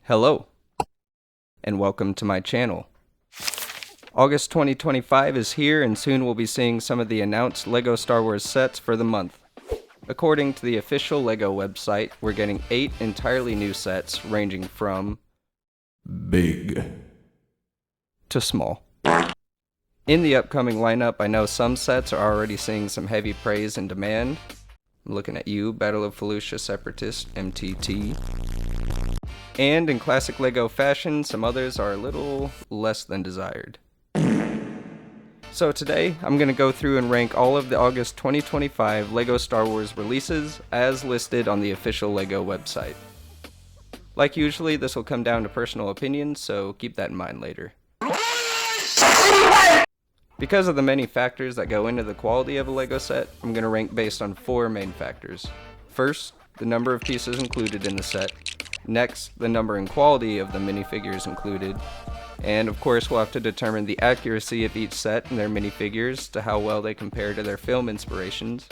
Hello, and welcome to my channel. August 2025 is here, and soon we'll be seeing some of the announced LEGO Star Wars sets for the month. According to the official LEGO website, we're getting 8 entirely new sets ranging from big to small. In the upcoming lineup, I know some sets are already seeing some heavy praise and demand. I'm looking at you, Battle of Fallujah Separatist, MTT. And in classic LEGO fashion, some others are a little less than desired. So today, I'm going to go through and rank all of the August 2025 LEGO Star Wars releases as listed on the official LEGO website. Like usually, this will come down to personal opinions, so keep that in mind later. Because of the many factors that go into the quality of a LEGO set, I'm going to rank based on 4 main factors. First, the number of pieces included in the set. Next, the number and quality of the minifigures included. And of course, we'll have to determine the accuracy of each set and their minifigures to how well they compare to their film inspirations.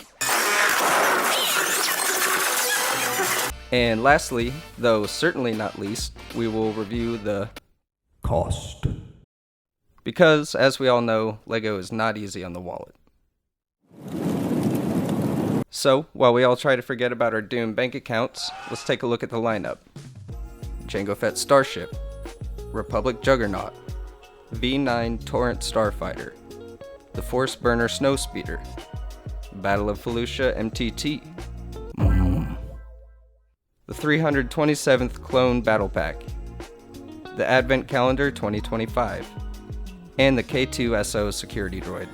And lastly, though certainly not least, we will review the cost. Because, as we all know, LEGO is not easy on the wallet. So, while we all try to forget about our doomed bank accounts, let's take a look at the lineup. Jango Fett Starship, Republic Juggernaut, V9 Torrent Starfighter, the Force Burner Snowspeeder, Battle of Fallujah MTT, the 327th Clone Battle Pack, the Advent Calendar 2025, and the K2SO Security Droid.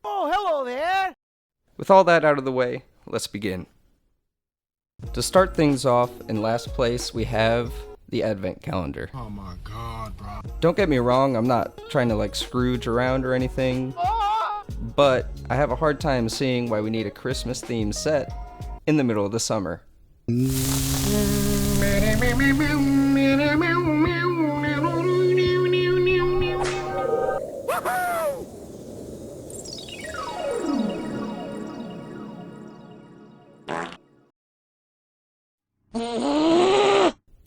Oh, hello there! With all that out of the way, let's begin. To start things off, in last place we have the Advent Calendar. Oh my god, bro. Don't get me wrong, I'm not trying to like Scrooge around or anything, but I have a hard time seeing why we need a Christmas themed set in the middle of the summer.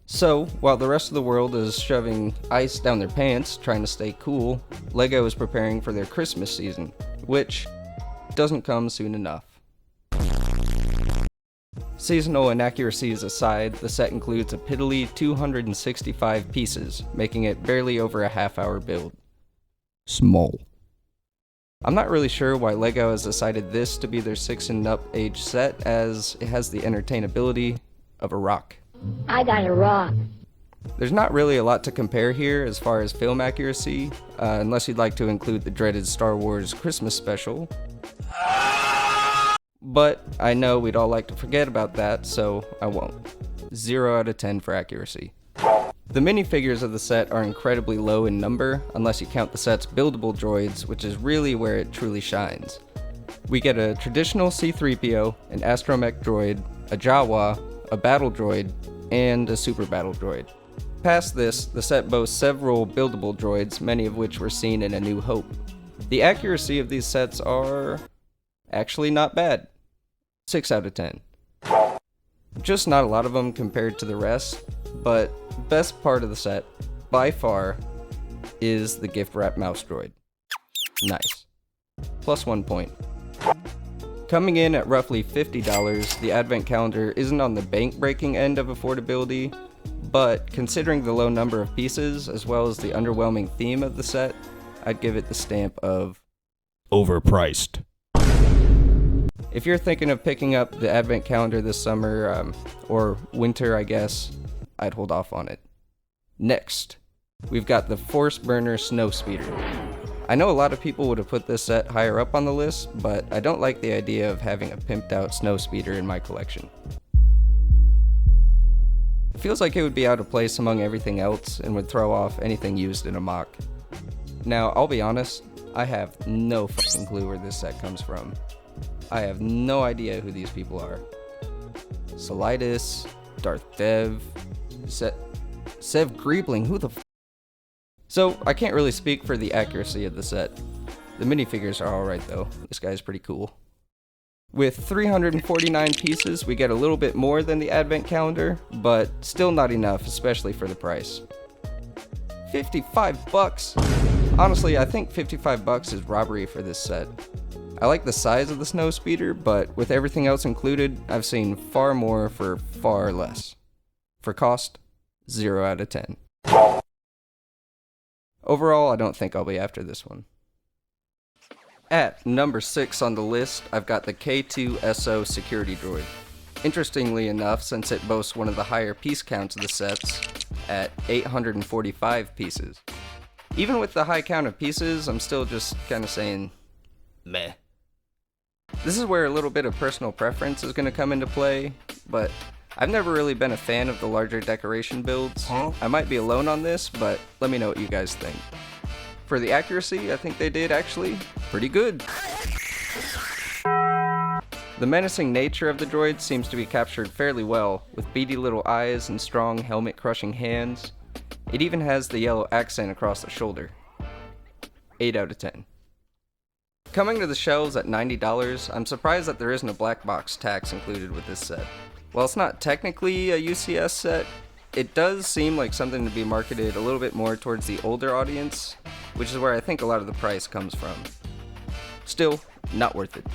So, while the rest of the world is shoving ice down their pants, trying to stay cool, LEGO is preparing for their Christmas season, which doesn't come soon enough. Seasonal inaccuracies aside, the set includes a piddly 265 pieces, making it barely over a half-hour build. Small. I'm not really sure why LEGO has decided this to be their 6 and up age set, as it has the entertainability of a rock. I got a rock. There's not really a lot to compare here as far as film accuracy, unless you'd like to include the dreaded Star Wars Christmas special. But I know we'd all like to forget about that, so I won't. 0 out of 10 for accuracy. The minifigures of the set are incredibly low in number, unless you count the set's buildable droids, which is really where it truly shines. We get a traditional C-3PO, an astromech droid, a Jawa, a battle droid, and a super battle droid. Past this, the set boasts several buildable droids, many of which were seen in A New Hope. The accuracy of these sets are actually not bad. 6 out of 10. Just not a lot of them compared to the rest, but best part of the set, by far, is the gift wrap mouse droid. Nice. Plus 1 point. Coming in at roughly $50, the Advent Calendar isn't on the bank-breaking end of affordability, but considering the low number of pieces, as well as the underwhelming theme of the set, I'd give it the stamp of overpriced. If you're thinking of picking up the Advent Calendar this summer, or winter I guess, I'd hold off on it. Next, we've got the Force Burner Snowspeeder. I know a lot of people would have put this set higher up on the list, but I don't like the idea of having a pimped out snowspeeder in my collection. It feels like it would be out of place among everything else and would throw off anything used in a mock. Now, I'll be honest, I have no fucking clue where this set comes from. I have no idea who these people are. Solitis, Darth Dev, Sev Griebling, who the f***? So, I can't really speak for the accuracy of the set. The minifigures are alright though, this guy's pretty cool. With 349 pieces, we get a little bit more than the advent calendar, but still not enough, especially for the price. 55 bucks? Honestly, I think 55 bucks is robbery for this set. I like the size of the snow speeder, but with everything else included, I've seen far more for far less. For cost, 0 out of 10. Overall, I don't think I'll be after this one. At number 6 on the list, I've got the K2SO security droid. Interestingly enough, since it boasts one of the higher piece counts of the sets, at 845 pieces. Even with the high count of pieces, I'm still just kinda saying, meh. This is where a little bit of personal preference is gonna come into play, but I've never really been a fan of the larger decoration builds. I might be alone on this, but let me know what you guys think. For the accuracy, I think they did actually pretty good. The menacing nature of the droid seems to be captured fairly well, with beady little eyes and strong helmet-crushing hands. It even has the yellow accent across the shoulder. 8 out of 10. Coming to the shelves at $90, I'm surprised that there isn't a black box tax included with this set. While it's not technically a UCS set, it does seem like something to be marketed a little bit more towards the older audience, which is where I think a lot of the price comes from. Still, not worth it.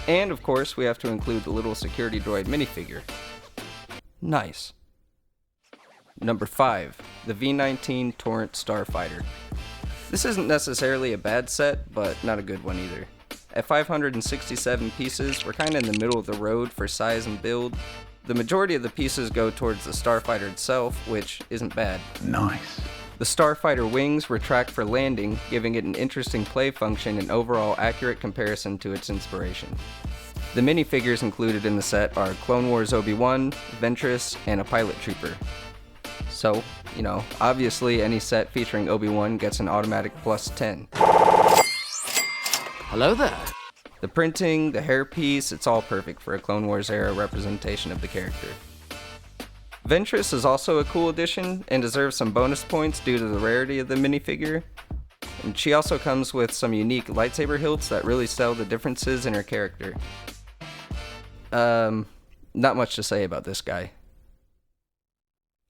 And of course, we have to include the little security droid minifigure. Nice. Number 5, the V-19 Torrent Starfighter. This isn't necessarily a bad set, but not a good one either. At 567 pieces, we're kinda in the middle of the road for size and build. The majority of the pieces go towards the Starfighter itself, which isn't bad. Nice. The Starfighter wings retract for landing, giving it an interesting play function and overall accurate comparison to its inspiration. The minifigures included in the set are Clone Wars Obi-Wan, Ventress, and a pilot trooper. So, obviously any set featuring Obi-Wan gets an automatic plus 10. Hello there. The printing, the hairpiece, it's all perfect for a Clone Wars era representation of the character. Ventress is also a cool addition and deserves some bonus points due to the rarity of the minifigure. And she also comes with some unique lightsaber hilts that really sell the differences in her character. Not much to say about this guy.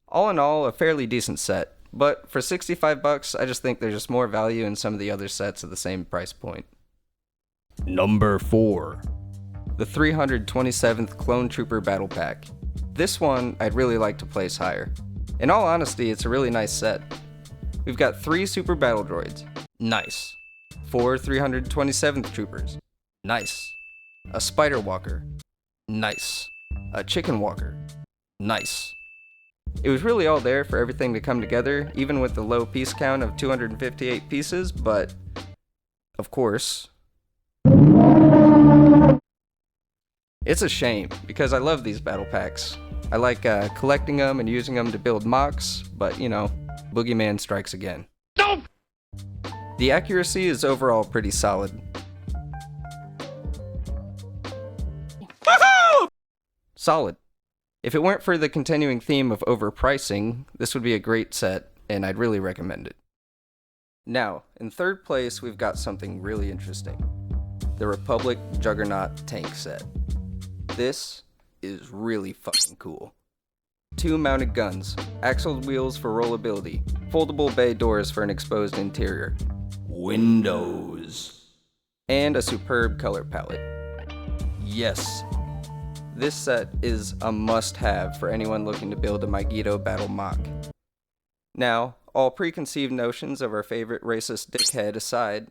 All in all, a fairly decent set, but for 65 bucks, I just think there's just more value in some of the other sets at the same price point. Number 4. The 327th Clone Trooper Battle Pack. This one, I'd really like to place higher. In all honesty, it's a really nice set. We've got 3 Super Battle Droids. Nice. 4 327th Troopers. Nice. A Spider Walker. Nice. A Chicken Walker. Nice. It was really all there for everything to come together, even with the low piece count of 258 pieces, but of course, it's a shame, because I love these battle packs. I like collecting them and using them to build mocks, but Boogeyman strikes again. Nope! The accuracy is overall pretty solid. Solid. If it weren't for the continuing theme of overpricing, this would be a great set, and I'd really recommend it. Now, in third place, we've got something really interesting. The Republic Juggernaut tank set. This is really fucking cool. 2 mounted guns, axled wheels for rollability, foldable bay doors for an exposed interior, windows, and a superb color palette. Yes, this set is a must-have for anyone looking to build a Mygeeto battle mock. Now, all preconceived notions of our favorite racist dickhead aside,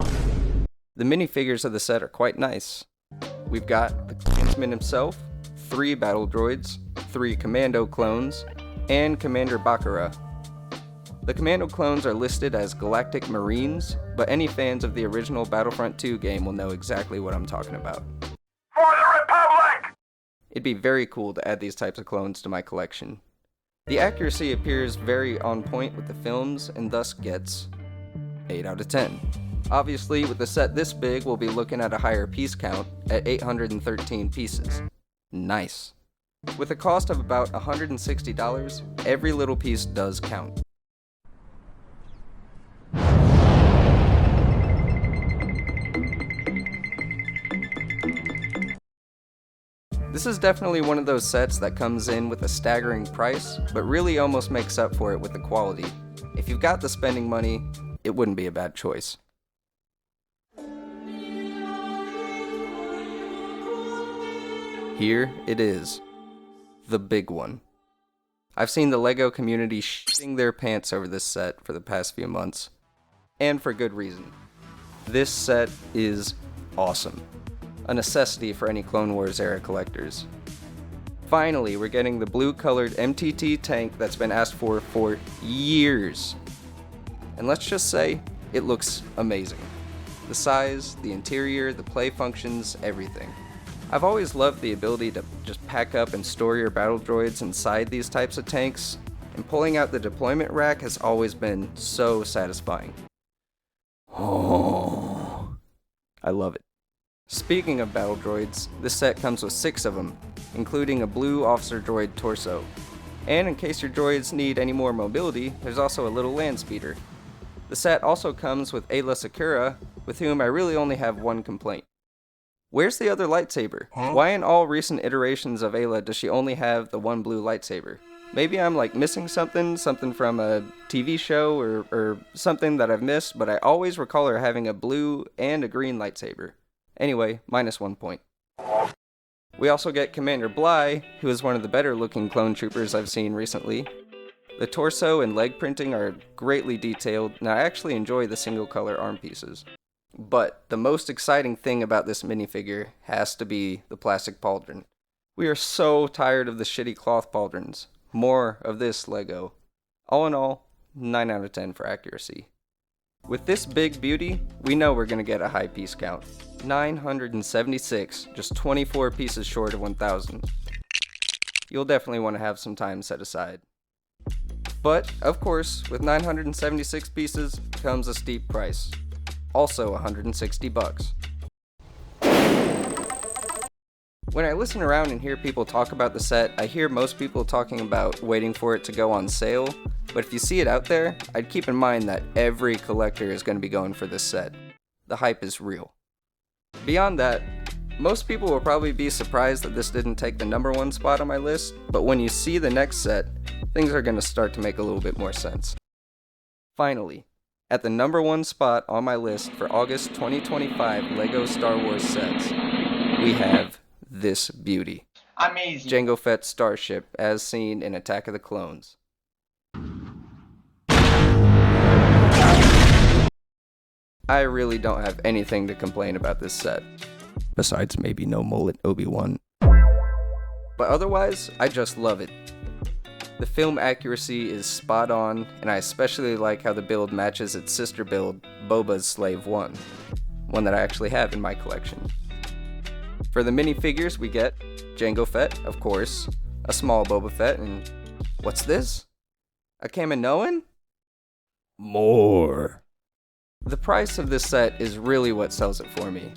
the minifigures of the set are quite nice. We've got the Clansman himself, 3 battle droids, 3 commando clones, and Commander Bakura. The commando clones are listed as Galactic Marines, but any fans of the original Battlefront 2 game will know exactly what I'm talking about. For the Republic! It'd be very cool to add these types of clones to my collection. The accuracy appears very on point with the films and thus gets 8 out of 10. Obviously, with a set this big, we'll be looking at a higher piece count at 813 pieces. Nice. With a cost of about $160, every little piece does count. This is definitely one of those sets that comes in with a staggering price, but really almost makes up for it with the quality. If you've got the spending money, it wouldn't be a bad choice. Here it is, the big one. I've seen the LEGO community shitting their pants over this set for the past few months, and for good reason. This set is awesome. A necessity for any Clone Wars era collectors. Finally, we're getting the blue-colored MTT tank that's been asked for years. And let's just say, it looks amazing. The size, the interior, the play functions, everything. I've always loved the ability to just pack up and store your battle droids inside these types of tanks, and pulling out the deployment rack has always been so satisfying. Oh, I love it. Speaking of battle droids, this set comes with 6 of them, including a blue officer droid torso. And in case your droids need any more mobility, there's also a little land speeder. The set also comes with Ayla Secura, with whom I really only have one complaint. Where's the other lightsaber? Why in all recent iterations of Ayla does she only have the one blue lightsaber? Maybe I'm missing something from a TV show or something that I've missed, but I always recall her having a blue and a green lightsaber. Anyway, -1 point. We also get Commander Bly, who is one of the better looking clone troopers I've seen recently. The torso and leg printing are greatly detailed, and I actually enjoy the single color arm pieces. But the most exciting thing about this minifigure has to be the plastic pauldron. We are so tired of the shitty cloth pauldrons. More of this, LEGO. All in all, 9 out of 10 for accuracy. With this big beauty, we know we're going to get a high piece count. 976, just 24 pieces short of 1,000. You'll definitely want to have some time set aside. But, of course, with 976 pieces comes a steep price. Also $160. When I listen around and hear people talk about the set, I hear most people talking about waiting for it to go on sale, but if you see it out there, I'd keep in mind that every collector is going to be going for this set. The hype is real. Beyond that, most people will probably be surprised that this didn't take the #1 spot on my list, but when you see the next set, things are going to start to make a little bit more sense. Finally, at the #1 spot on my list for August 2025 LEGO Star Wars sets, we have this beauty. Amazing. Jango Fett's starship, as seen in Attack of the Clones. I really don't have anything to complain about this set. Besides maybe no mullet Obi-Wan. But otherwise, I just love it. The film accuracy is spot on, and I especially like how the build matches its sister build, Boba's Slave 1, one that I actually have in my collection. For the minifigures, we get Jango Fett, of course, a small Boba Fett, and what's this? A Kaminoan? More. The price of this set is really what sells it for me.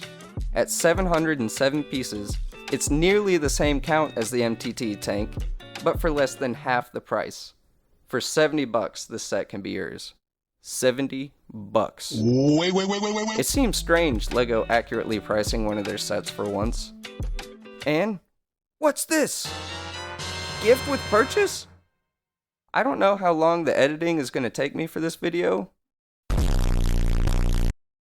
At 707 pieces, it's nearly the same count as the MTT tank, but for less than half the price. For $70, this set can be yours. $70. Wait. It seems strange LEGO accurately pricing one of their sets for once. And what's this? Gift with purchase? I don't know how long the editing is going to take me for this video,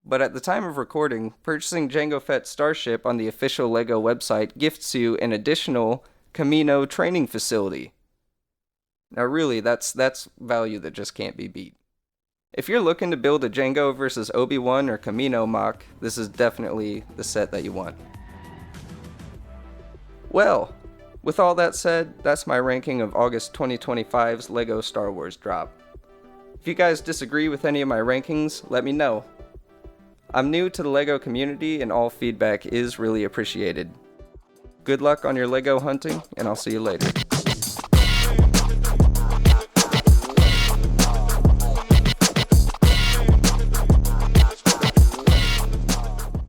but at the time of recording, purchasing Jango Fett's starship on the official LEGO website gifts you an additional Kamino training facility. Now really, that's value that just can't be beat. If you're looking to build a Jango versus Obi-Wan or Kamino mock, this is definitely the set that you want. Well, with all that said, that's my ranking of August 2025's LEGO Star Wars drop. If you guys disagree with any of my rankings, let me know. I'm new to the LEGO community and all feedback is really appreciated. Good luck on your LEGO hunting, and I'll see you later.